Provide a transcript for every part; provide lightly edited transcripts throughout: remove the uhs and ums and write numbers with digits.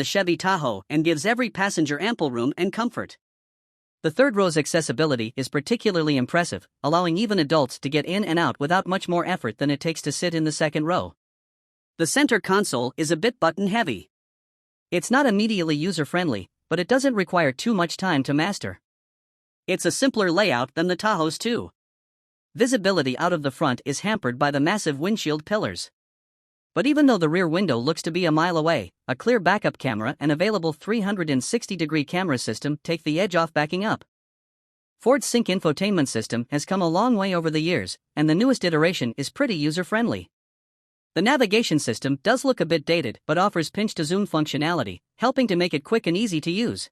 the Chevy Tahoe and gives every passenger ample room and comfort. The third row's accessibility is particularly impressive, allowing even adults to get in and out without much more effort than it takes to sit in the second row. The center console is a bit button-heavy. It's not immediately user-friendly, but it doesn't require too much time to master. It's a simpler layout than the Tahoe's too. Visibility out of the front is hampered by the massive windshield pillars. But even though the rear window looks to be a mile away, a clear backup camera and available 360-degree camera system take the edge off backing up. Ford's Sync infotainment system has come a long way over the years, and the newest iteration is pretty user-friendly. The navigation system does look a bit dated but offers pinch-to-zoom functionality, helping to make it quick and easy to use.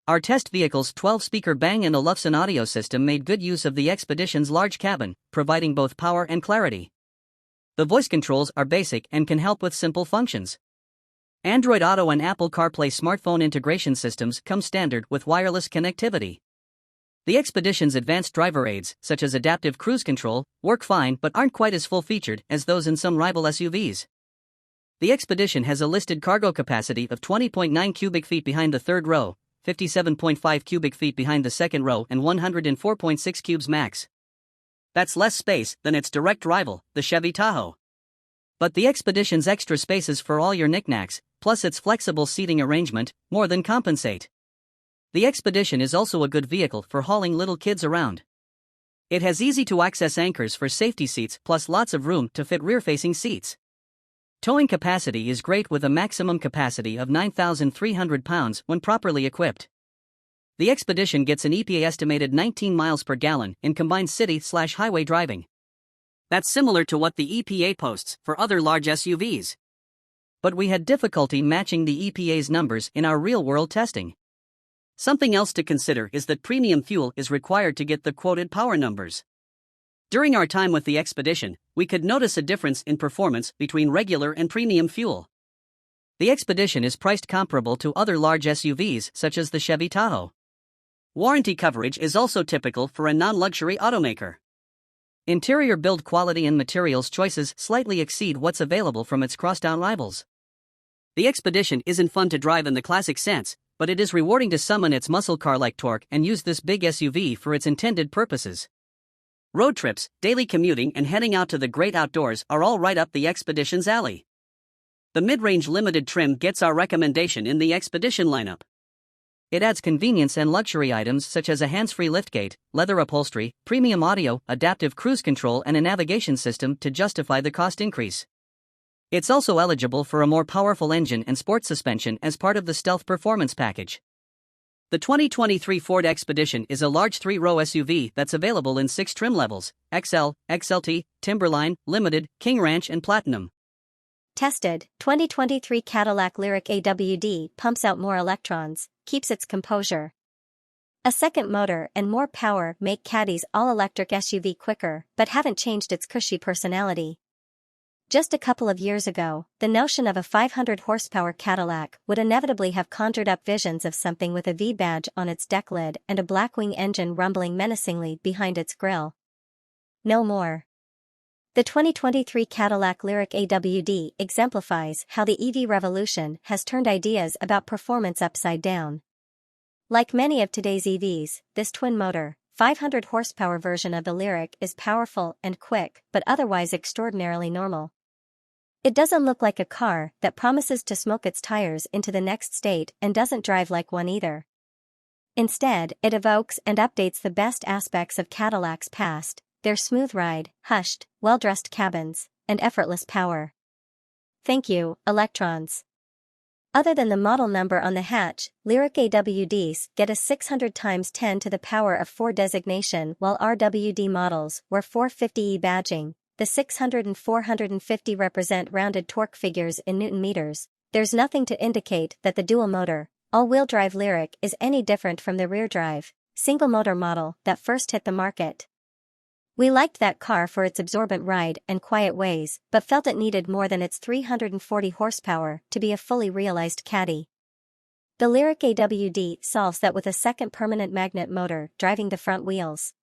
Our test vehicle's 12-speaker Bang & Olufsen audio system made good use of the Expedition's large cabin, providing both power and clarity. The voice controls are basic and can help with simple functions. Android Auto and Apple CarPlay smartphone integration systems come standard with wireless connectivity. The Expedition's advanced driver aids, such as adaptive cruise control, work fine but aren't quite as full-featured as those in some rival SUVs. The Expedition has a listed cargo capacity of 20.9 cubic feet behind the third row, 57.5 cubic feet behind the second row and 104.6 cubes max. That's less space than its direct rival, the Chevy Tahoe. But the Expedition's extra spaces for all your knickknacks, plus its flexible seating arrangement, more than compensate. The Expedition is also a good vehicle for hauling little kids around. It has easy-to-access anchors for safety seats plus lots of room to fit rear-facing seats. Towing capacity is great with a maximum capacity of 9,300 pounds when properly equipped. The Expedition gets an EPA estimated 19 miles per gallon in combined city/highway driving. That's similar to what the EPA posts for other large SUVs. But we had difficulty matching the EPA's numbers in our real-world testing. Something else to consider is that premium fuel is required to get the quoted power numbers. During our time with the Expedition, we could notice a difference in performance between regular and premium fuel. The Expedition is priced comparable to other large SUVs such as the Chevy Tahoe. Warranty coverage is also typical for a non-luxury automaker. Interior build quality and materials choices slightly exceed what's available from its crosstown rivals. The Expedition isn't fun to drive in the classic sense, but it is rewarding to summon its muscle car-like torque and use this big SUV for its intended purposes. Road trips, daily commuting and heading out to the great outdoors are all right up the Expedition's alley. The mid-range limited trim gets our recommendation in the Expedition lineup. It adds convenience and luxury items such as a hands-free liftgate, leather upholstery, premium audio, adaptive cruise control and a navigation system to justify the cost increase. It's also eligible for a more powerful engine and sport suspension as part of the Stealth Performance package. The 2023 Ford Expedition is a large 3-row SUV that's available in 6 trim levels: XL, XLT, Timberline, Limited, King Ranch and Platinum. Tested, 2023 Cadillac Lyriq AWD pumps out more electrons, keeps its composure. A second motor and more power make Caddy's all-electric SUV quicker, but haven't changed its cushy personality. Just a couple of years ago, the notion of a 500-horsepower Cadillac would inevitably have conjured up visions of something with a V badge on its deck lid and a Blackwing engine rumbling menacingly behind its grille. No more. The 2023 Cadillac Lyriq AWD exemplifies how the EV revolution has turned ideas about performance upside down. Like many of today's EVs, this twin-motor, 500-horsepower version of the Lyriq is powerful and quick, but otherwise extraordinarily normal. It doesn't look like a car that promises to smoke its tires into the next state and doesn't drive like one either. Instead, it evokes and updates the best aspects of Cadillac's past: their smooth ride, hushed, well-dressed cabins, and effortless power. Thank you, electrons. Other than the model number on the hatch, Lyriq AWDs get a 600 × 10 to the power of 4 designation, while RWD models wear 450E badging. The 600 and 450 represent rounded torque figures in Newton meters. There's nothing to indicate that the dual-motor, all-wheel drive Lyriq is any different from the rear-drive, single-motor model that first hit the market. We liked that car for its absorbent ride and quiet ways, but felt it needed more than its 340 horsepower to be a fully realized Caddy. The Lyriq AWD solves that with a second permanent magnet motor driving the front wheels.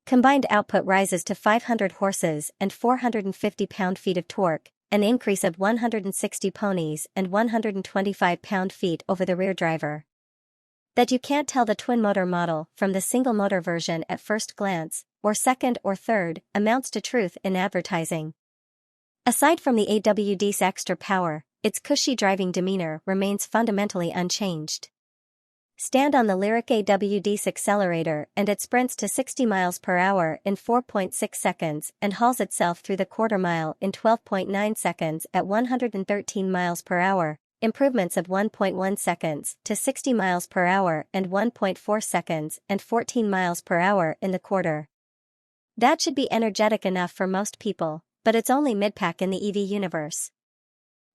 Combined output rises to 500 horses and 450 pound-feet of torque, an increase of 160 ponies and 125 pound-feet over the rear driver. That you can't tell the twin-motor model from the single-motor version at first glance, or second or third, amounts to truth in advertising. Aside from the AWD's extra power, its cushy driving demeanor remains fundamentally unchanged. Stand on the Lyriq AWD's accelerator and it sprints to 60 miles per hour in 4.6 seconds and hauls itself through the quarter mile in 12.9 seconds at 113 miles per hour, improvements of 1.1 seconds to 60 miles per hour and 1.4 seconds and 14 miles per hour in the quarter. That should be energetic enough for most people, but it's only mid-pack in the EV universe.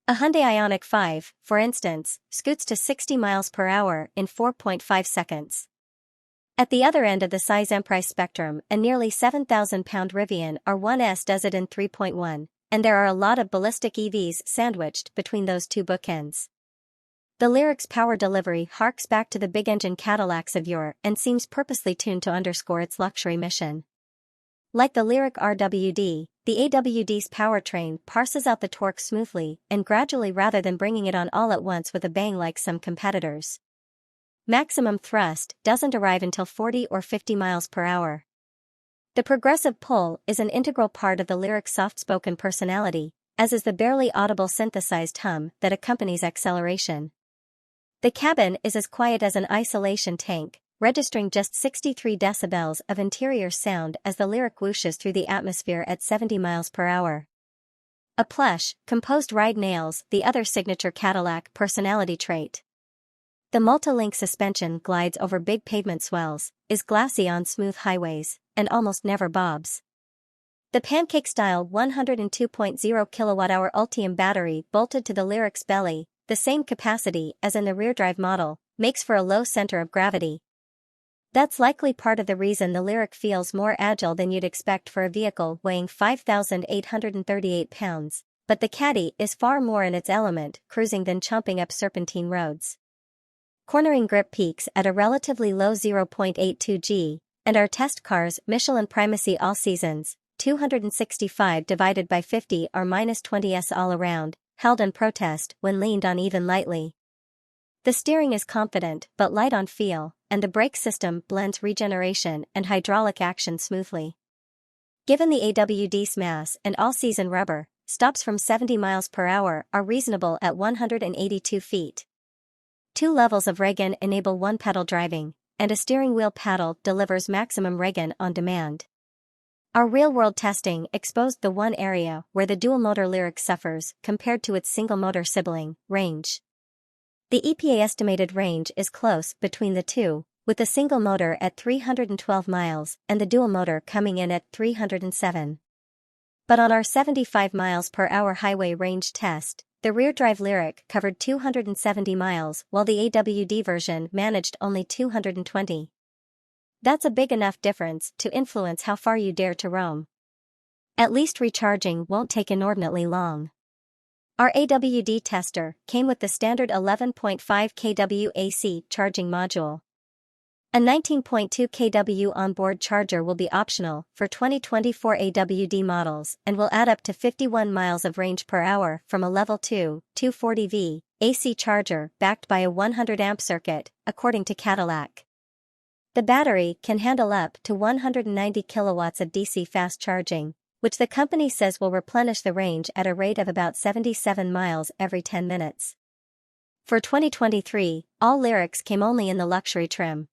A Hyundai Ioniq 5, for instance, scoots to 60 miles per hour in 4.5 seconds. At the other end of the size and price spectrum, a nearly 7,000-pound Rivian R1S does it in 3.1, and there are a lot of ballistic EVs sandwiched between those two bookends. The Lyriq's power delivery harks back to the big-engine Cadillacs of yore and seems purposely tuned to underscore its luxury mission. Like the Lyriq RWD, the AWD's powertrain parses out the torque smoothly and gradually rather than bringing it on all at once with a bang like some competitors. Maximum thrust doesn't arrive until 40 or 50 miles per hour. The progressive pull is an integral part of the Lyriq's soft-spoken personality, as is the barely audible synthesized hum that accompanies acceleration. The cabin is as quiet as an isolation tank, registering just 63 decibels of interior sound as the Lyriq whooshes through the atmosphere at 70 miles per hour. A plush, composed ride nails the other signature Cadillac personality trait. The multi-link suspension glides over big pavement swells, is glassy on smooth highways, and almost never bobs. The pancake-style 102.0 kWh Ultium battery bolted to the Lyriq's belly, the same capacity as in the rear-drive model, makes for a low center of gravity. That's likely part of the reason the Lyriq feels more agile than you'd expect for a vehicle weighing 5,838 pounds, but the Caddy is far more in its element cruising than chomping up serpentine roads. Cornering grip peaks at a relatively low 0.82 g, and our test cars Michelin Primacy all seasons, 265 divided by 50 are -20s all around, held in protest when leaned on even lightly. The steering is confident but light on feel, and the brake system blends regeneration and hydraulic action smoothly. Given the AWD's mass and all-season rubber, stops from 70 miles per hour are reasonable at 182 feet. 2 levels of Regan enable one-pedal driving, and a steering wheel paddle delivers maximum Regan on demand. Our real-world testing exposed the one area where the dual-motor Lyriq suffers compared to its single-motor sibling, range. The EPA estimated range is close between the two, with the single motor at 312 miles and the dual motor coming in at 307. But on our 75 miles per hour highway range test, the rear-drive Lyriq covered 270 miles while the AWD version managed only 220. That's a big enough difference to influence how far you dare to roam. At least recharging won't take inordinately long. Our AWD tester came with the standard 11.5 kW AC charging module. A 19.2 kW onboard charger will be optional for 2024 AWD models and will add up to 51 miles of range per hour from a level 2, 240V AC charger backed by a 100 amp circuit, according to Cadillac. The battery can handle up to 190 kilowatts of DC fast charging, which the company says will replenish the range at a rate of about 77 miles every 10 minutes. For 2023, all Lyriqs came only in the luxury trim.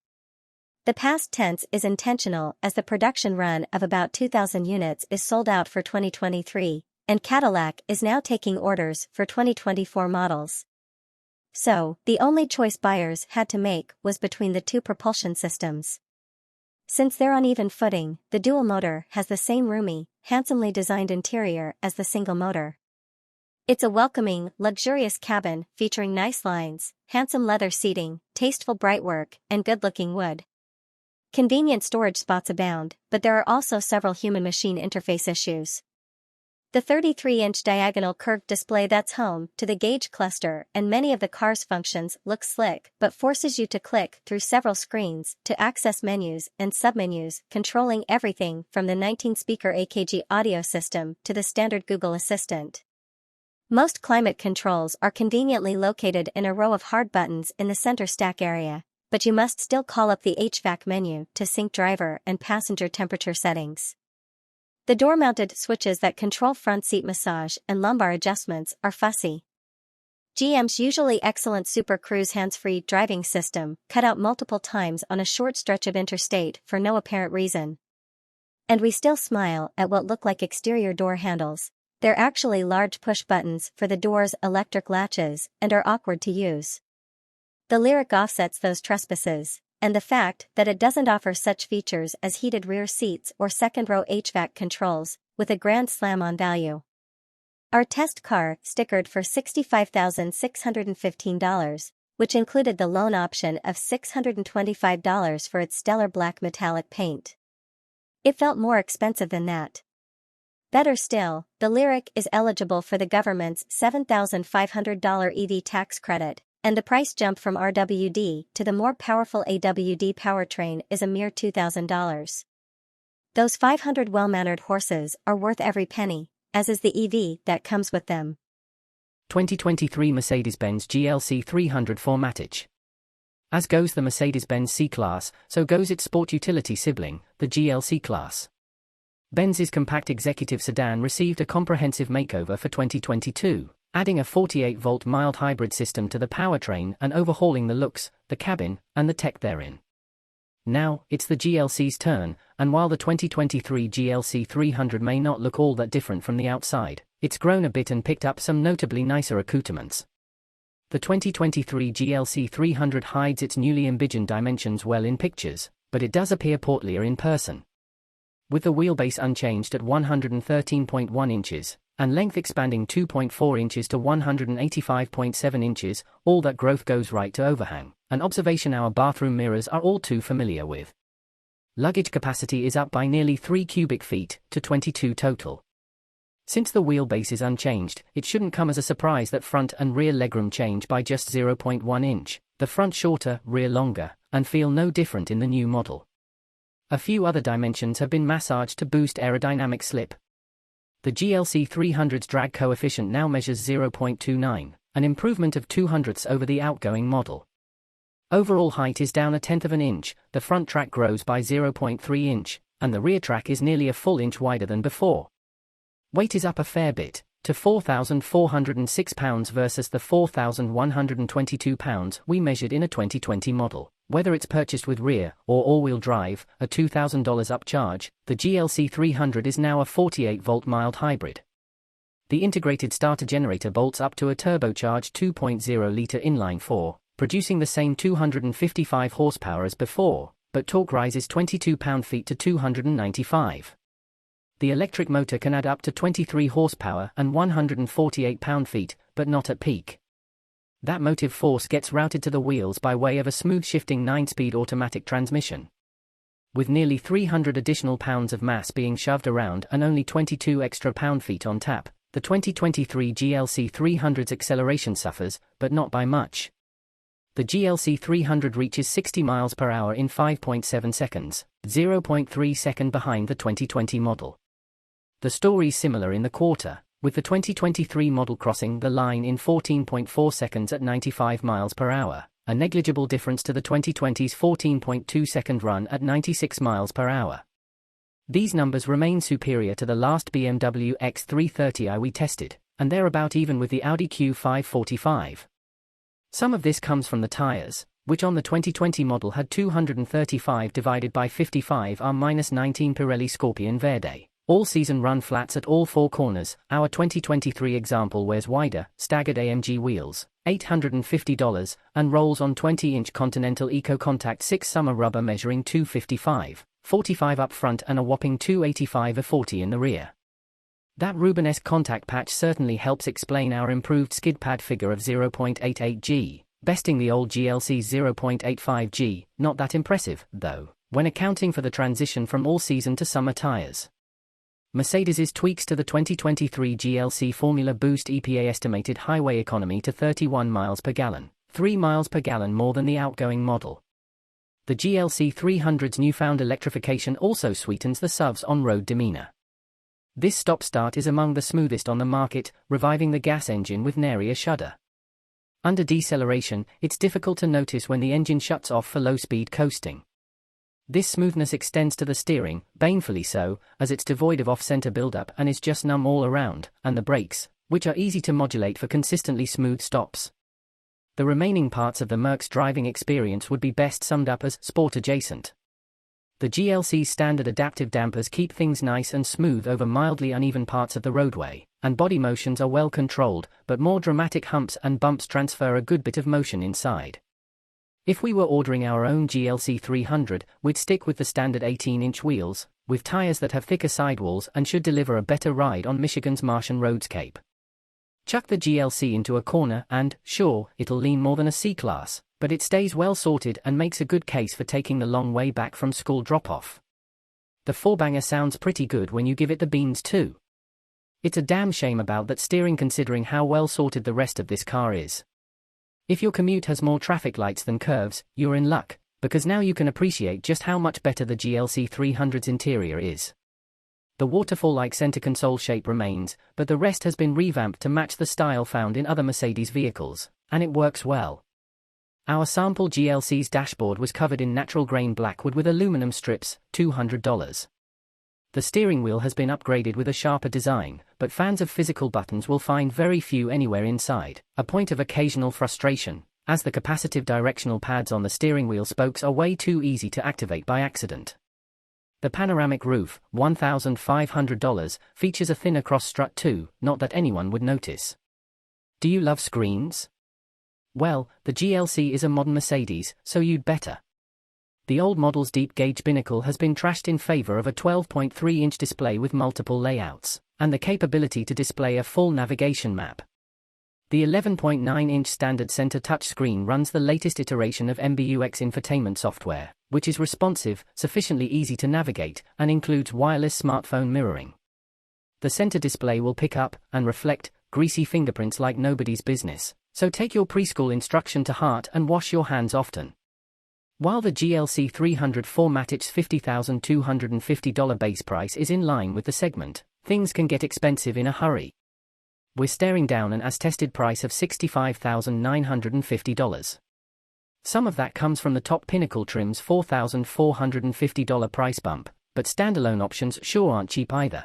The past tense is intentional as the production run of about 2,000 units is sold out for 2023, and Cadillac is now taking orders for 2024 models. So, the only choice buyers had to make was between the two propulsion systems. Since they're on even footing, the dual motor has the same roomy, handsomely designed interior as the single motor. It's a welcoming, luxurious cabin featuring nice lines, handsome leather seating, tasteful brightwork, and good-looking wood. Convenient storage spots abound, but there are also several human-machine interface issues. The 33-inch diagonal curved display that's home to the gauge cluster and many of the car's functions looks slick but forces you to click through several screens to access menus and submenus, controlling everything from the 19-speaker AKG audio system to the standard Google Assistant. Most climate controls are conveniently located in a row of hard buttons in the center stack area, but you must still call up the HVAC menu to sync driver and passenger temperature settings. The door-mounted switches that control front seat massage and lumbar adjustments are fussy. GM's usually excellent Super Cruise hands-free driving system cut out multiple times on a short stretch of interstate for no apparent reason. And we still smile at what look like exterior door handles. They're actually large push buttons for the door's electric latches and are awkward to use. The Lyriq offsets those trespasses, and the fact that it doesn't offer such features as heated rear seats or second-row HVAC controls, with a grand slam on value. Our test car stickered for $65,615, which included the loan option of $625 for its stellar black metallic paint. It felt more expensive than that. Better still, the Lyriq is eligible for the government's $7,500 EV tax credit, and the price jump from RWD to the more powerful AWD powertrain is a mere $2,000. Those 500 well-mannered horses are worth every penny, as is the EV that comes with them. 2023 Mercedes-Benz GLC 300 Formatage. As goes the Mercedes-Benz C-Class, so goes its sport utility sibling, the GLC Class. Benz's compact executive sedan received a comprehensive makeover for 2022, adding a 48-volt mild hybrid system to the powertrain and overhauling the looks, the cabin, and the tech therein. Now, it's the GLC's turn, and while the 2023 GLC 300 may not look all that different from the outside, it's grown a bit and picked up some notably nicer accoutrements. The 2023 GLC 300 hides its newly envisioned dimensions well in pictures, but it does appear portlier in person. With the wheelbase unchanged at 113.1 inches, and length expanding 2.4 inches to 185.7 inches, all that growth goes right to overhang, an observation our bathroom mirrors are all too familiar with. Luggage capacity is up by nearly 3 cubic feet, to 22 total. Since the wheelbase is unchanged, it shouldn't come as a surprise that front and rear legroom change by just 0.1 inch, the front shorter, rear longer, and feel no different in the new model. A few other dimensions have been massaged to boost aerodynamic slip. The GLC 300's drag coefficient now measures 0.29, an improvement of 0.02 over the outgoing model. Overall height is down 1/10 of an inch, the front track grows by 0.3 inch, and the rear track is nearly a full inch wider than before. Weight is up a fair bit, to 4,406 pounds versus the 4,122 pounds we measured in a 2020 model. Whether it's purchased with rear or all-wheel drive, a $2,000 upcharge, the GLC 300 is now a 48-volt mild hybrid. The integrated starter generator bolts up to a turbocharged 2.0-litre inline-4, producing the same 255 horsepower as before, but torque rises 22 pound-feet to 295. The electric motor can add up to 23 horsepower and 148 pound-feet, but not at peak. That motive force gets routed to the wheels by way of a smooth-shifting 9-speed automatic transmission. With nearly 300 additional pounds of mass being shoved around and only 22 extra pound-feet on tap, the 2023 GLC 300's acceleration suffers, but not by much. The GLC 300 reaches 60 miles per hour in 5.7 seconds, 0.3 seconds behind the 2020 model. The story's similar in the quarter, with the 2023 model crossing the line in 14.4 seconds at 95 miles per hour, a negligible difference to the 2020's 14.2-second run at 96 miles per hour. These numbers remain superior to the last BMW X330i we tested, and they're about even with the Audi Q5 Some of this comes from the tires, which on the 2020 model had 235 divided by 55 R-19 Pirelli Scorpion Verde. All-season run flats at all four corners. Our 2023 example wears wider, staggered AMG wheels, $850, and rolls on 20-inch Continental Eco Contact 6 summer rubber measuring 255/45 up front and a whopping 285/40 in the rear. That Rubenesque contact patch certainly helps explain our improved skid pad figure of 0.88 G, besting the old GLC's 0.85 G, not that impressive, though, when accounting for the transition from all-season to summer tires. Mercedes's tweaks to the 2023 GLC Formula boost EPA estimated highway economy to 31 miles per gallon, 3 miles per gallon more than the outgoing model. The GLC 300's newfound electrification also sweetens the SUV's on-road demeanor. This stop-start is among the smoothest on the market, reviving the gas engine with nary a shudder. Under deceleration, it's difficult to notice when the engine shuts off for low-speed coasting. This smoothness extends to the steering, painfully so, as it's devoid of off-center buildup and is just numb all around, and the brakes, which are easy to modulate for consistently smooth stops. The remaining parts of the Merc's driving experience would be best summed up as sport adjacent. The GLC's standard adaptive dampers keep things nice and smooth over mildly uneven parts of the roadway, and body motions are well controlled, but more dramatic humps and bumps transfer a good bit of motion inside. If we were ordering our own GLC 300, we'd stick with the standard 18-inch wheels, with tires that have thicker sidewalls and should deliver a better ride on Michigan's Martian roadscape. Chuck the GLC into a corner and, sure, it'll lean more than a C-Class, but it stays well sorted and makes a good case for taking the long way back from school drop-off. The four-banger sounds pretty good when you give it the beans too. It's a damn shame about that steering considering how well sorted the rest of this car is. If your commute has more traffic lights than curves, you're in luck, because now you can appreciate just how much better the GLC 300's interior is. The waterfall-like center console shape remains, but the rest has been revamped to match the style found in other Mercedes vehicles, and it works well. Our sample GLC's dashboard was covered in natural grain blackwood with aluminum strips, $200. The steering wheel has been upgraded with a sharper design, but fans of physical buttons will find very few anywhere inside, a point of occasional frustration, as the capacitive directional pads on the steering wheel spokes are way too easy to activate by accident. The panoramic roof, $1,500, features a thinner cross strut too, not that anyone would notice. Do you love screens? Well, the GLC is a modern Mercedes, so you'd better. The old model's deep-gauge binnacle has been trashed in favor of a 12.3-inch display with multiple layouts, and the capability to display a full navigation map. The 11.9-inch standard center touchscreen runs the latest iteration of MBUX infotainment software, which is responsive, sufficiently easy to navigate, and includes wireless smartphone mirroring. The center display will pick up and reflect greasy fingerprints like nobody's business, so take your preschool instruction to heart and wash your hands often. While the GLC 300 4MATIC's $50,250 base price is in line with the segment, things can get expensive in a hurry. We're staring down an as-tested price of $65,950. Some of that comes from the top Pinnacle trim's $4,450 price bump, but standalone options sure aren't cheap either.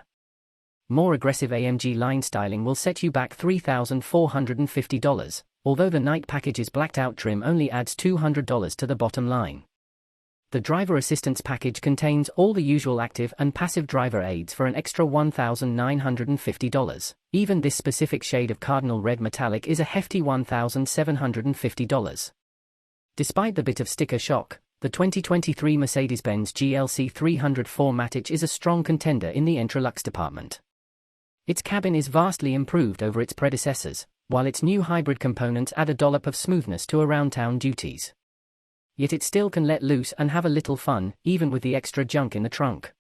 More aggressive AMG line styling will set you back $3,450, although the night package's blacked-out trim only adds $200 to the bottom line. The driver assistance package contains all the usual active and passive driver aids for an extra $1,950. Even this specific shade of cardinal red metallic is a hefty $1,750. Despite the bit of sticker shock, the 2023 Mercedes-Benz GLC 300 4MATIC is a strong contender in the Entralux department. Its cabin is vastly improved over its predecessors, while its new hybrid components add a dollop of smoothness to around-town duties. Yet it still can let loose and have a little fun, even with the extra junk in the trunk.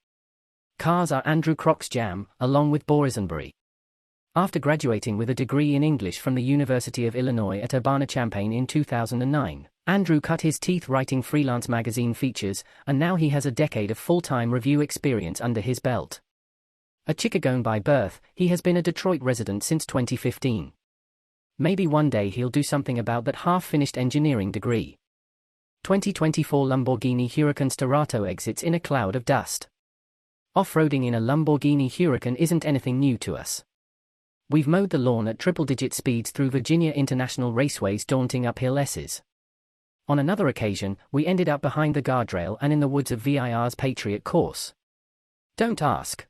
Cars are Andrew Croc's jam, along with Boysenberry. After graduating with a degree in English from the University of Illinois at Urbana-Champaign in 2009, Andrew cut his teeth writing freelance magazine features, and now he has a decade of full-time review experience under his belt. A Chicagoan by birth, he has been a Detroit resident since 2015. Maybe one day he'll do something about that half-finished engineering degree. 2024 Lamborghini Huracan Starato exits in a cloud of dust. Off-roading in a Lamborghini Huracan isn't anything new to us. We've mowed the lawn at triple-digit speeds through Virginia International Raceway's daunting uphill S's. On another occasion, we ended up behind the guardrail and in the woods of VIR's Patriot course. Don't ask.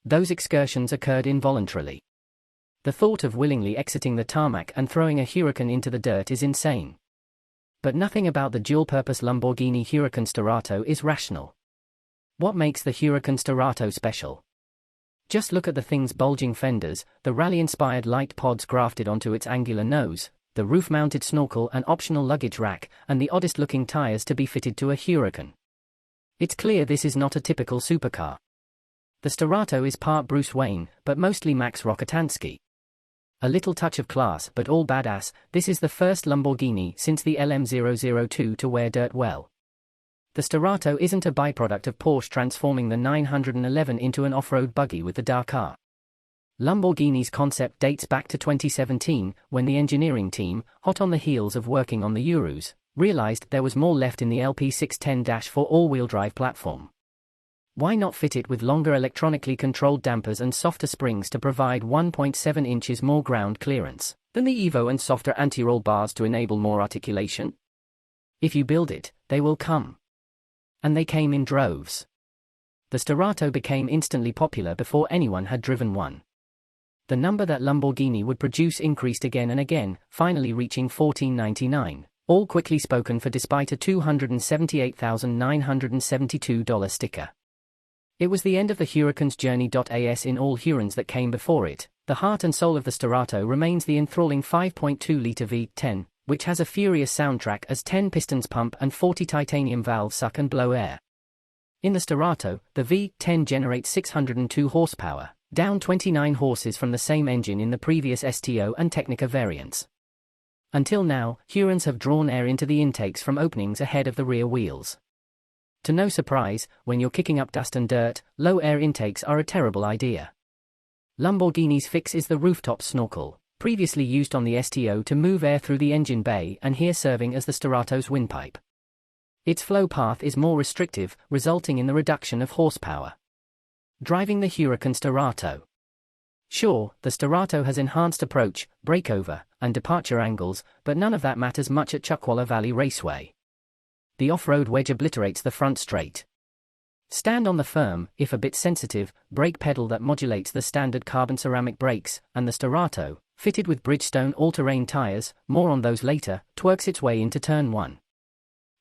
Those excursions occurred involuntarily. The thought of willingly exiting the tarmac and throwing a Huracan into the dirt is insane. But nothing about the dual-purpose Lamborghini Huracan Starato is rational. What makes the Huracan Starato special? Just look at the thing's bulging fenders, the rally-inspired light pods grafted onto its angular nose, the roof-mounted snorkel and optional luggage rack, and the oddest-looking tires to be fitted to a Huracan. It's clear this is not a typical supercar. The Starato is part Bruce Wayne, but mostly Max Rokitansky. A little touch of class but all badass, this is the first Lamborghini since the LM002 to wear dirt well. The Starato isn't a byproduct of Porsche transforming the 911 into an off-road buggy with the Dakar. Lamborghini's concept dates back to 2017, when the engineering team, hot on the heels of working on the Urus, realized there was more left in the LP610-4 all-wheel drive platform. Why not fit it with longer electronically controlled dampers and softer springs to provide 1.7 inches more ground clearance than the Evo and softer anti-roll bars to enable more articulation? If you build it, they will come. And they came in droves. The Starato became instantly popular before anyone had driven one. The number that Lamborghini would produce increased again and again, finally reaching 1499, all quickly spoken for despite a $278,972 sticker. It was the end of the Huracan's journey. As in all Hurons that came before it, the heart and soul of the Starato remains the enthralling 5.2-litre V10, which has a furious soundtrack as 10 pistons pump and 40 titanium valves suck and blow air. In the Starato, the V10 generates 602 horsepower, down 29 horses from the same engine in the previous STO and Technica variants. Until now, Hurons have drawn air into the intakes from openings ahead of the rear wheels. To no surprise, when you're kicking up dust and dirt, low air intakes are a terrible idea. Lamborghini's fix is the rooftop snorkel, previously used on the STO to move air through the engine bay and here serving as the Starato's windpipe. Its flow path is more restrictive, resulting in the reduction of horsepower. Driving the Huracan Starato. Sure, the Starato has enhanced approach, breakover, and departure angles, but none of that matters much at Chuckwalla Valley Raceway. The off-road wedge obliterates the front straight. Stand on the firm, if a bit sensitive, brake pedal that modulates the standard carbon ceramic brakes, and the Starato, fitted with Bridgestone all-terrain tires, more on those later, twerks its way into turn 1.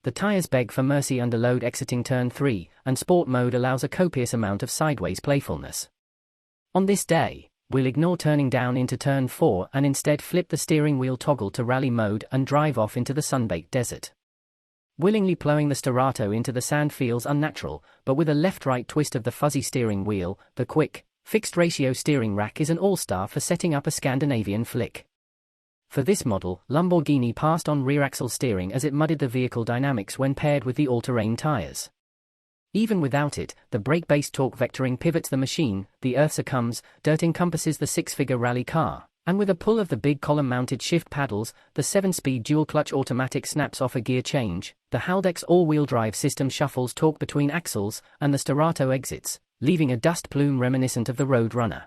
The tires beg for mercy under load exiting turn 3, and sport mode allows a copious amount of sideways playfulness. On this day, we'll ignore turning down into turn 4 and instead flip the steering wheel toggle to rally mode and drive off into the sun-baked desert. Willingly plowing the Starato into the sand feels unnatural, but with a left-right twist of the fuzzy steering wheel, the quick, fixed-ratio steering rack is an all-star for setting up a Scandinavian flick. For this model, Lamborghini passed on rear-axle steering as it muddied the vehicle dynamics when paired with the all-terrain tires. Even without it, the brake-based torque vectoring pivots the machine, the earth succumbs, dirt encompasses the six-figure rally car, and with a pull of the big column-mounted shift paddles, the 7-speed dual-clutch automatic snaps off a gear change, the Haldex all-wheel drive system shuffles torque between axles, and the Starato exits, leaving a dust plume reminiscent of the Roadrunner.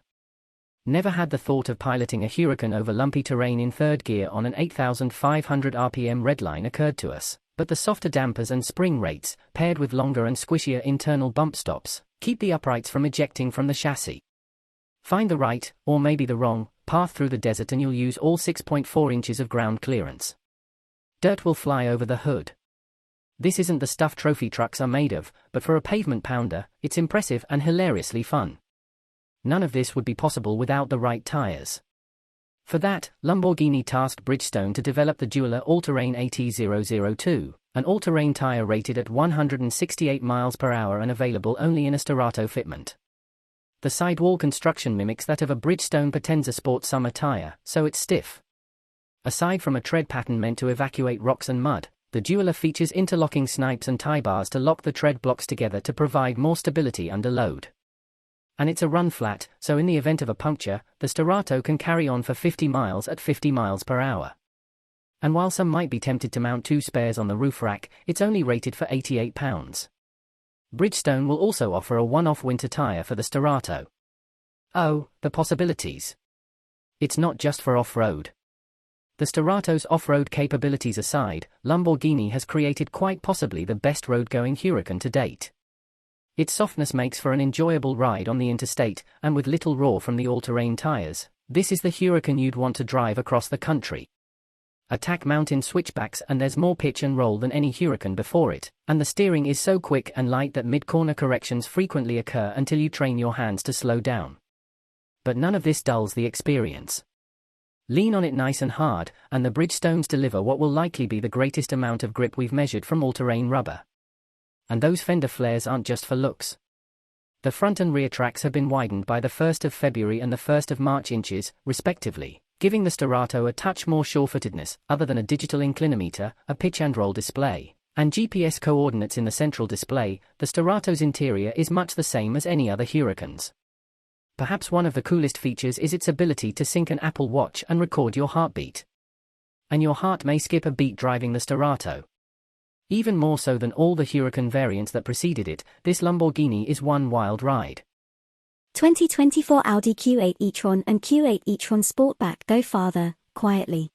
Never had the thought of piloting a Huracan over lumpy terrain in third gear on an 8,500 RPM redline occurred to us, but the softer dampers and spring rates, paired with longer and squishier internal bump stops, keep the uprights from ejecting from the chassis. Find the right, or maybe the wrong, path through the desert and you'll use all 6.4 inches of ground clearance. Dirt will fly over the hood. This isn't the stuff trophy trucks are made of, but for a pavement pounder, it's impressive and hilariously fun. None of this would be possible without the right tires. For that, Lamborghini tasked Bridgestone to develop the Dueler All-Terrain AT002, an all-terrain tire rated at 168 miles per hour and available only in a Starato fitment. The sidewall construction mimics that of a Bridgestone Potenza Sport summer tire, so it's stiff. Aside from a tread pattern meant to evacuate rocks and mud, the Dueler features interlocking snipes and tie bars to lock the tread blocks together to provide more stability under load. And it's a run flat, so in the event of a puncture, the Starato can carry on for 50 miles at 50 miles per hour. And while some might be tempted to mount 2 spares on the roof rack, it's only rated for 88 pounds. Bridgestone will also offer a one-off winter tire for the Starato. Oh, the possibilities. It's not just for off-road. The Starato's off-road capabilities aside, Lamborghini has created quite possibly the best road-going Huracan to date. Its softness makes for an enjoyable ride on the interstate, and with little roar from the all-terrain tires, this is the Huracan you'd want to drive across the country. Attack mountain switchbacks and there's more pitch and roll than any Huracan before it, and the steering is so quick and light that mid-corner corrections frequently occur until you train your hands to slow down. But none of this dulls the experience. Lean on it nice and hard, and the Bridgestones deliver what will likely be the greatest amount of grip we've measured from all-terrain rubber. And those fender flares aren't just for looks. The front and rear tracks have been widened by the 1st of February and the 1st of March inches, respectively, giving the Starato a touch more sure-footedness, other than a digital inclinometer, a pitch and roll display, And GPS coordinates in the central display, the Sterato's interior is much the same as any other Huracan's. Perhaps one of the coolest features is its ability to sync an Apple Watch and record your heartbeat. And your heart may skip a beat driving the Sterato. Even more so than all the Huracan variants that preceded it, this Lamborghini is one wild ride. 2024 Audi Q8 e-tron and Q8 e-tron Sportback go farther, quietly.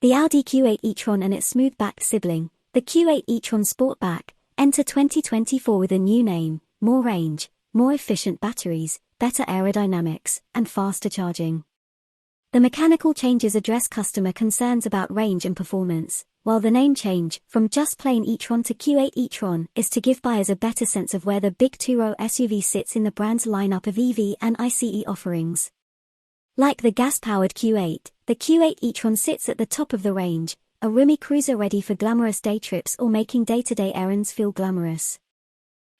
The Audi Q8 e-tron and its smooth-backed sibling, the Q8 e-tron Sportback, enter 2024 with a new name, more range, more efficient batteries, better aerodynamics, and faster charging. The mechanical changes address customer concerns about range and performance, while the name change, from just plain e-tron to Q8 e-tron, is to give buyers a better sense of where the big two-row SUV sits in the brand's lineup of EV and ICE offerings. Like the gas-powered Q8, the Q8 e-tron sits at the top of the range, a roomy cruiser ready for glamorous day trips or making day-to-day errands feel glamorous.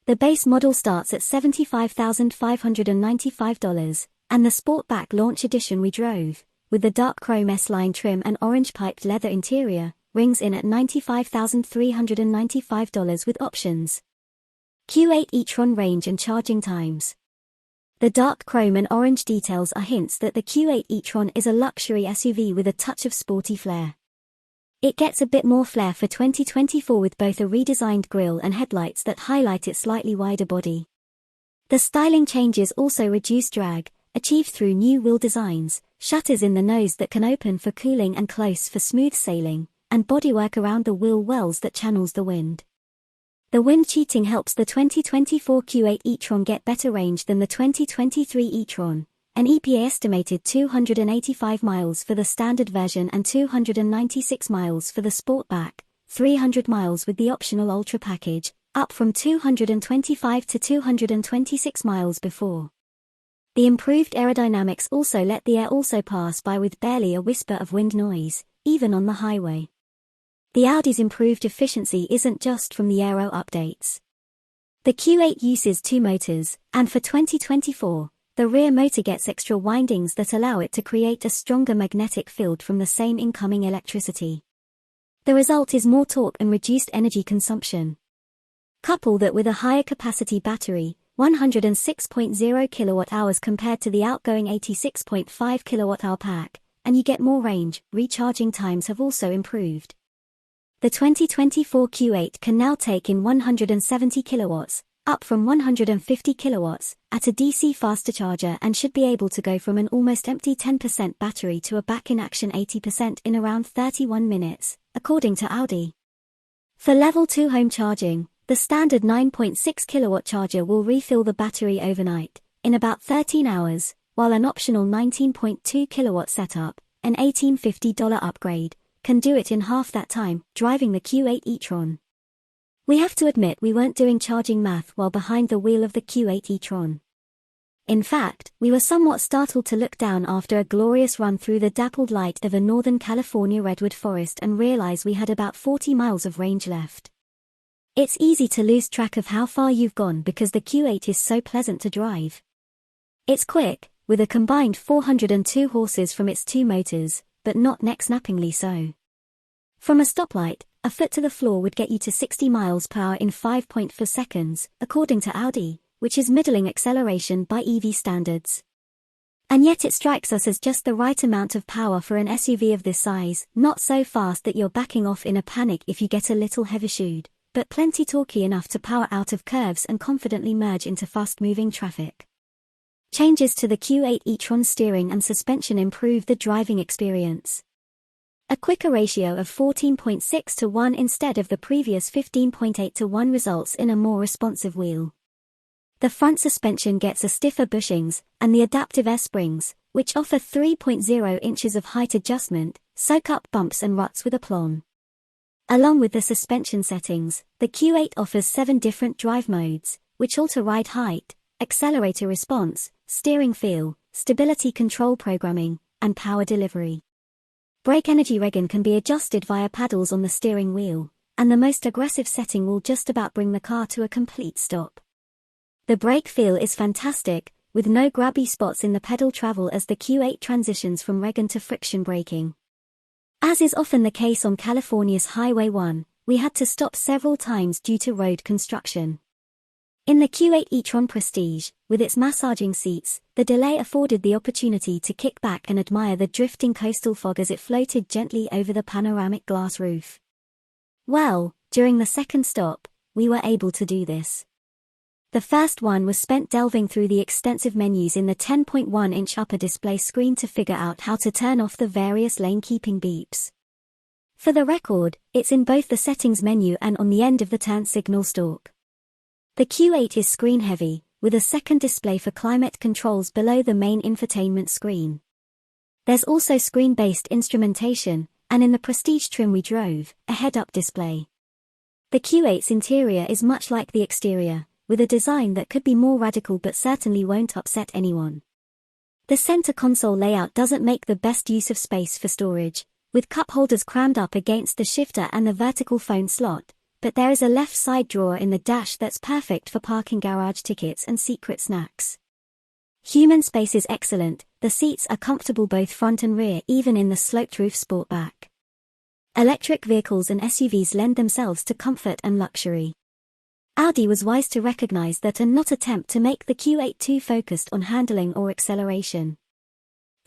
The base model starts at $75,595, and the Sportback Launch Edition we drove, with the dark chrome S-line trim and orange-piped leather interior, rings in at $95,395 with options. Q8 e-tron range and charging times. The dark chrome and orange details are hints that the Q8 e-tron is a luxury SUV with a touch of sporty flair. It gets a bit more flair for 2024 with both a redesigned grille and headlights that highlight its slightly wider body. The styling changes also reduce drag, achieved through new wheel designs, shutters in the nose that can open for cooling and close for smooth sailing, and bodywork around the wheel wells that channels the wind. The wind cheating helps the 2024 Q8 e-tron get better range than the 2023 e-tron, an EPA estimated 285 miles for the standard version and 296 miles for the Sportback, 300 miles with the optional Ultra package, up from 225 to 226 miles before. The improved aerodynamics also let the air also pass by with barely a whisper of wind noise, even on the highway. The Audi's improved efficiency isn't just from the aero updates. The Q8 uses two motors, and for 2024, the rear motor gets extra windings that allow it to create a stronger magnetic field from the same incoming electricity. The result is more torque and reduced energy consumption. Couple that with a higher capacity battery, 106.0 kWh compared to the outgoing 86.5 kWh pack, and you get more range. Recharging times have also improved. The 2024 Q8 can now take in 170 kilowatts, up from 150 kilowatts, at a DC faster charger and should be able to go from an almost empty 10% battery to a back-in-action 80% in around 31 minutes, according to Audi. For Level 2 home charging, the standard 9.6 kilowatt charger will refill the battery overnight, in about 13 hours, while an optional 19.2 kilowatt setup, an $1,850 upgrade, can do it in half that time, driving the Q8 e-tron. We have to admit we weren't doing charging math while behind the wheel of the Q8 e-tron. In fact, we were somewhat startled to look down after a glorious run through the dappled light of a Northern California redwood forest and realize we had about 40 miles of range left. It's easy to lose track of how far you've gone because the Q8 is so pleasant to drive. It's quick, with a combined 402 horses from its two motors, but not neck-snappingly so. From a stoplight, a foot to the floor would get you to 60 miles per hour in 5.4 seconds, according to Audi, which is middling acceleration by EV standards. And yet it strikes us as just the right amount of power for an SUV of this size, not so fast that you're backing off in a panic if you get a little heavy-shoed, but plenty torquey enough to power out of curves and confidently merge into fast-moving traffic. Changes to the Q8 e-tron steering and suspension improve the driving experience. A quicker ratio of 14.6 to 1 instead of the previous 15.8 to 1 results in a more responsive wheel. The front suspension gets a stiffer bushings, and the adaptive air springs, which offer 3.0 inches of height adjustment, soak up bumps and ruts with aplomb. Along with the suspension settings, the Q8 offers 7 different drive modes, which alter ride height, accelerator response, steering feel, stability control programming, and power delivery. Brake energy regen can be adjusted via paddles on the steering wheel, and the most aggressive setting will just about bring the car to a complete stop. The brake feel is fantastic, with no grabby spots in the pedal travel as the Q8 transitions from regen to friction braking. As is often the case on California's Highway 1, we had to stop several times due to road construction. In the Q8 e-tron Prestige, with its massaging seats, the delay afforded the opportunity to kick back and admire the drifting coastal fog as it floated gently over the panoramic glass roof. Well, during the second stop, we were able to do this. The first one was spent delving through the extensive menus in the 10.1-inch upper display screen to figure out how to turn off the various lane-keeping beeps. For the record, it's in both the settings menu and on the end of the turn signal stalk. The Q8 is screen-heavy, with a second display for climate controls below the main infotainment screen. There's also screen-based instrumentation, and in the Prestige trim we drove, a head-up display. The Q8's interior is much like the exterior, with a design that could be more radical but certainly won't upset anyone. The center console layout doesn't make the best use of space for storage, with cup holders crammed up against the shifter and the vertical phone slot, but there is a left side drawer in the dash that's perfect for parking garage tickets and secret snacks. Human space is excellent, the seats are comfortable both front and rear even in the sloped roof Sportback. Electric vehicles and SUVs lend themselves to comfort and luxury. Audi was wise to recognize that and not attempt to make the Q8 too focused on handling or acceleration.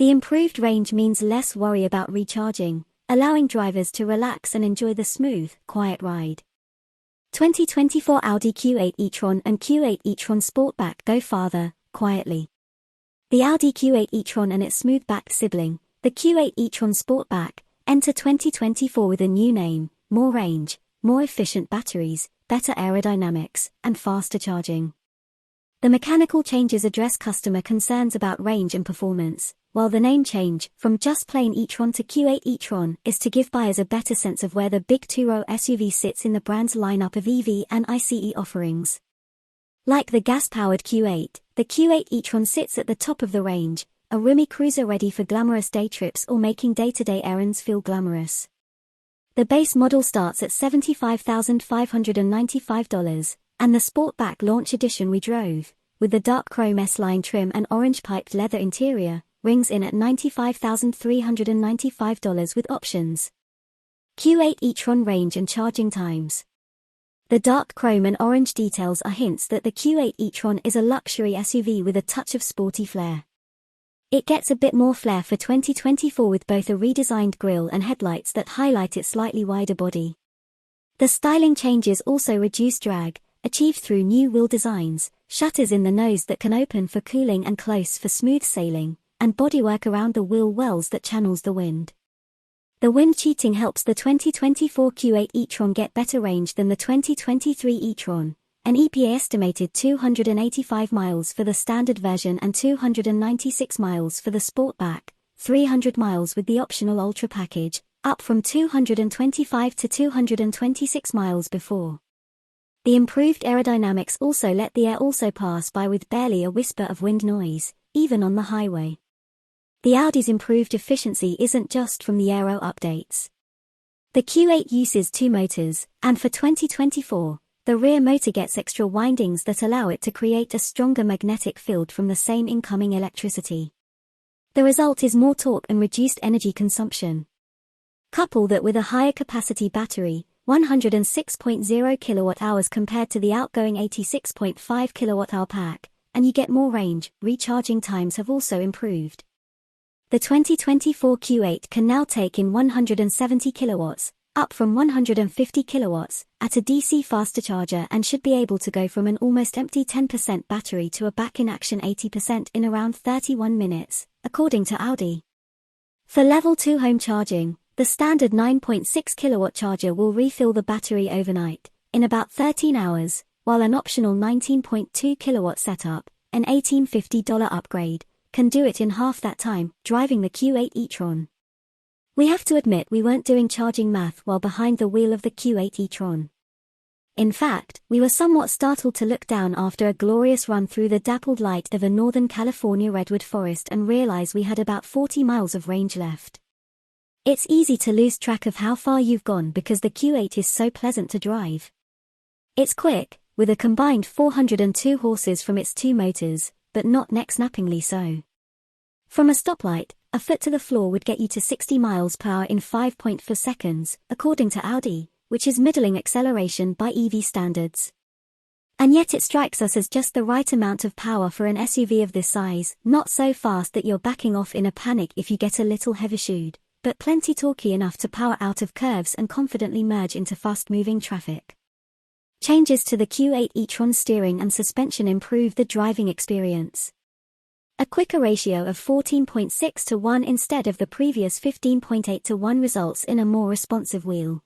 The improved range means less worry about recharging, allowing drivers to relax and enjoy the smooth, quiet ride. 2024 Audi Q8 e-tron and Q8 e-tron Sportback go farther, quietly. The Audi Q8 e-tron and its smooth-backed sibling, the Q8 e-tron Sportback, enter 2024 with a new name, more range, more efficient batteries, better aerodynamics, and faster charging. The mechanical changes address customer concerns about range and performance, while the name change, from just plain e-tron to Q8 e-tron, is to give buyers a better sense of where the big two-row SUV sits in the brand's lineup of EV and ICE offerings. Like the gas-powered Q8, the Q8 e-tron sits at the top of the range, a roomy cruiser ready for glamorous day trips or making day-to-day errands feel glamorous. The base model starts at $75,595, and the Sportback Launch Edition we drove, with the dark chrome S-line trim and orange piped leather interior, rings in at $95,395 with options. Q8 e-tron range and charging times. The dark chrome and orange details are hints that the Q8 e-tron is a luxury SUV with a touch of sporty flair. It gets a bit more flair for 2024 with both a redesigned grille and headlights that highlight its slightly wider body. The styling changes also reduce drag, achieved through new wheel designs, shutters in the nose that can open for cooling and close for smooth sailing, and bodywork around the wheel wells that channels the wind. The wind cheating helps the 2024 Q8 e-tron get better range than the 2023 e-tron. An EPA estimated 285 miles for the standard version and 296 miles for the Sportback, 300 miles with the optional Ultra package, up from 225 to 226 miles before. The improved aerodynamics also let the air also pass by with barely a whisper of wind noise, even on the highway. The Audi's improved efficiency isn't just from the aero updates. The Q8 uses two motors, and for 2024, the rear motor gets extra windings that allow it to create a stronger magnetic field from the same incoming electricity. The result is more torque and reduced energy consumption. Couple that with a higher capacity battery, 106.0 kWh compared to the outgoing 86.5 kWh pack, and you get more range. Recharging times have also improved. The 2024 Q8 can now take in 170 kilowatts, up from 150 kilowatts, at a DC faster charger and should be able to go from an almost empty 10% battery to a back-in-action 80% in around 31 minutes, according to Audi. For Level 2 home charging, the standard 9.6 kilowatt charger will refill the battery overnight, in about 13 hours, while an optional 19.2 kilowatt setup, an $1,850 upgrade, can do it in half that time, driving the Q8 e-tron. We have to admit we weren't doing charging math while behind the wheel of the Q8 e-tron. In fact, we were somewhat startled to look down after a glorious run through the dappled light of a Northern California redwood forest and realize we had about 40 miles of range left. It's easy to lose track of how far you've gone because the Q8 is so pleasant to drive. It's quick, with a combined 402 horses from its two motors, but not neck-snappingly so. From a stoplight, a foot to the floor would get you to 60 miles per hour in 5.4 seconds, according to Audi, which is middling acceleration by EV standards. And yet it strikes us as just the right amount of power for an SUV of this size, not so fast that you're backing off in a panic if you get a little heavy-shoed, but plenty torquey enough to power out of curves and confidently merge into fast-moving traffic. Changes to the Q8 e-tron steering and suspension improve the driving experience. A quicker ratio of 14.6 to 1 instead of the previous 15.8 to 1 results in a more responsive wheel.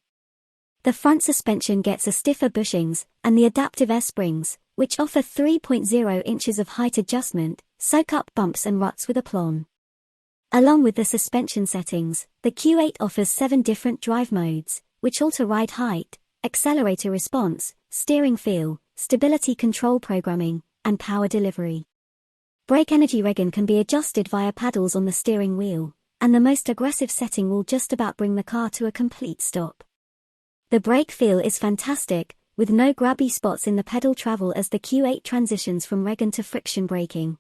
The front suspension gets a stiffer bushings, and the adaptive air springs, which offer 3.0 inches of height adjustment, soak up bumps and ruts with aplomb. Along with the suspension settings, the Q8 offers 7 different drive modes, which alter ride height, accelerator response, steering feel, stability control programming, and power delivery. Brake energy regen can be adjusted via paddles on the steering wheel, and the most aggressive setting will just about bring the car to a complete stop. The brake feel is fantastic, with no grabby spots in the pedal travel as the Q8 transitions from regen to friction braking.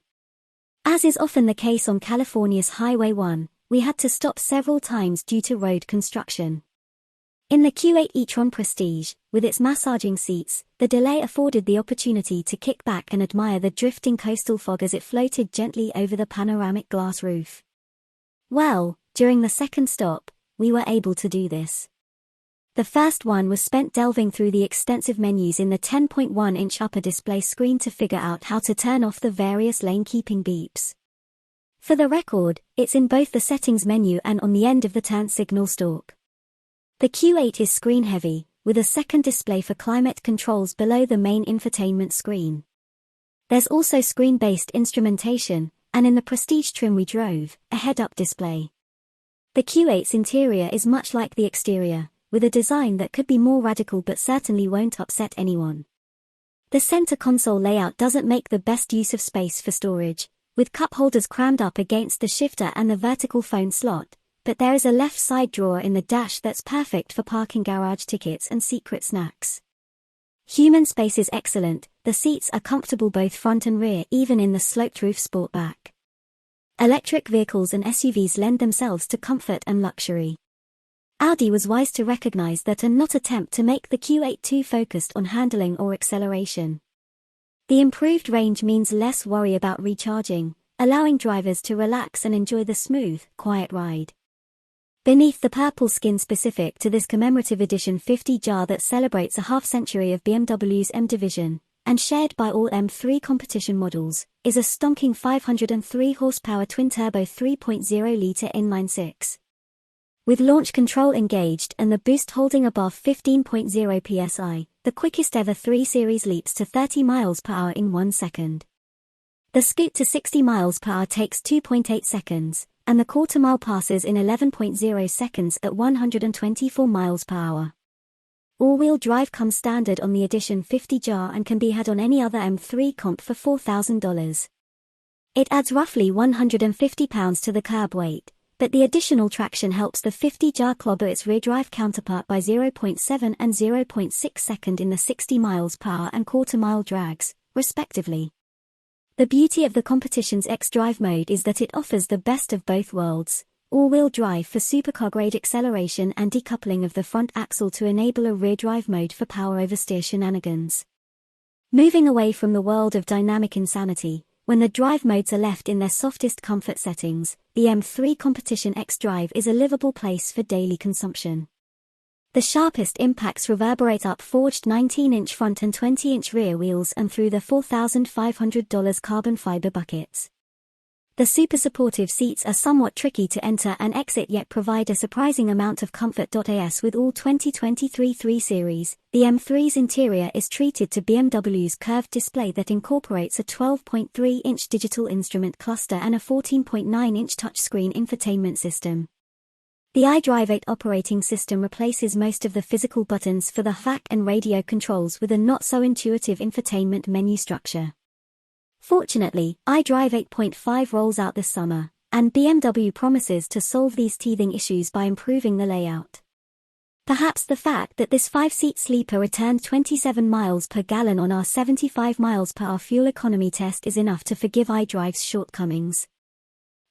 As is often the case on California's Highway 1, we had to stop several times due to road construction. In the Q8 e-tron Prestige, with its massaging seats, the delay afforded the opportunity to kick back and admire the drifting coastal fog as it floated gently over the panoramic glass roof. Well, during the second stop, we were able to do this. The first one was spent delving through the extensive menus in the 10.1-inch upper display screen to figure out how to turn off the various lane-keeping beeps. For the record, it's in both the settings menu and on the end of the turn signal stalk. The Q8 is screen-heavy, with a second display for climate controls below the main infotainment screen. There's also screen-based instrumentation, and in the Prestige trim we drove, a head-up display. The Q8's interior is much like the exterior, with a design that could be more radical but certainly won't upset anyone. The center console layout doesn't make the best use of space for storage, with cup holders crammed up against the shifter and the vertical phone slot, but there is a left side drawer in the dash that's perfect for parking garage tickets and secret snacks. Human space is excellent, the seats are comfortable both front and rear even in the sloped roof sportback. Electric vehicles and SUVs lend themselves to comfort and luxury. Audi was wise to recognize that and not attempt to make the Q8 too focused on handling or acceleration. The improved range means less worry about recharging, allowing drivers to relax and enjoy the smooth, quiet ride. Beneath the purple skin specific to this commemorative edition 50 jar that celebrates a half-century of BMW's M division, and shared by all M3 competition models, is a stonking 503 horsepower twin-turbo 3.0-litre inline-six. With launch control engaged and the boost holding above 15.0 psi, the quickest ever 3 Series leaps to 30 miles per hour in 1 second. The scoot to 60 miles per hour takes 2.8 seconds, and the quarter-mile passes in 11.0 seconds at 124 miles per hour. All-wheel drive comes standard on the Edition 50 jar and can be had on any other M3 comp for $4,000. It adds roughly 150 pounds to the curb weight, but the additional traction helps the 50 jar clobber its rear drive counterpart by 0.7 and 0.6 second in the 60 miles per hour and quarter-mile drags, respectively. The beauty of the competition's X-Drive mode is that it offers the best of both worlds, all-wheel drive for supercar-grade acceleration and decoupling of the front axle to enable a rear-drive mode for power-oversteer shenanigans. Moving away from the world of dynamic insanity, when the drive modes are left in their softest comfort settings, the M3 Competition X-Drive is a livable place for daily consumption. The sharpest impacts reverberate up forged 19-inch front and 20-inch rear wheels and through the $4,500 carbon fiber buckets. The super supportive seats are somewhat tricky to enter and exit yet provide a surprising amount of comfort. As with all 2023 3 Series, the M3's interior is treated to BMW's curved display that incorporates a 12.3-inch digital instrument cluster and a 14.9-inch touchscreen infotainment system. The iDrive 8 operating system replaces most of the physical buttons for the HVAC and radio controls with a not-so-intuitive infotainment menu structure. Fortunately, iDrive 8.5 rolls out this summer, and BMW promises to solve these teething issues by improving the layout. Perhaps the fact that this 5-seat sleeper returned 27 miles per gallon on our 75 miles per hour fuel economy test is enough to forgive iDrive's shortcomings.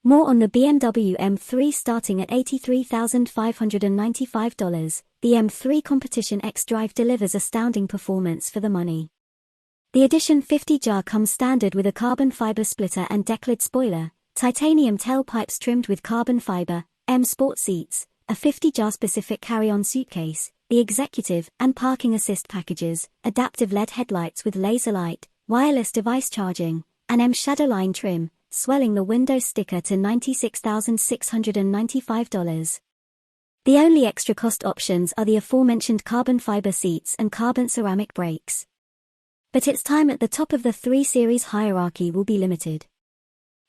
More on the BMW M3 starting at $83,595. the M3 Competition X Drive delivers astounding performance for the money. The Edition 50 jar comes standard with a carbon fiber splitter and decklid spoiler, titanium tailpipes trimmed with carbon fiber, M Sport seats, a 50 jar specific carry-on suitcase, the executive and parking assist packages, adaptive LED headlights with laser light, wireless device charging, an M Shadowline trim, swelling the Windows sticker to $96,695. The only extra cost options are the aforementioned carbon fiber seats and carbon ceramic brakes. But its time at the top of the 3 Series hierarchy will be limited.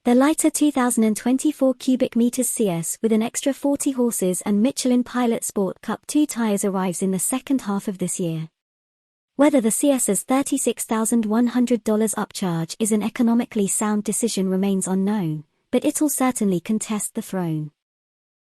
The lighter 2024 cubic meters CS with an extra 40 horses and Michelin Pilot Sport Cup 2 tires arrives in the second half of this year. Whether the CS's $36,100 upcharge is an economically sound decision remains unknown, but it'll certainly contest the throne.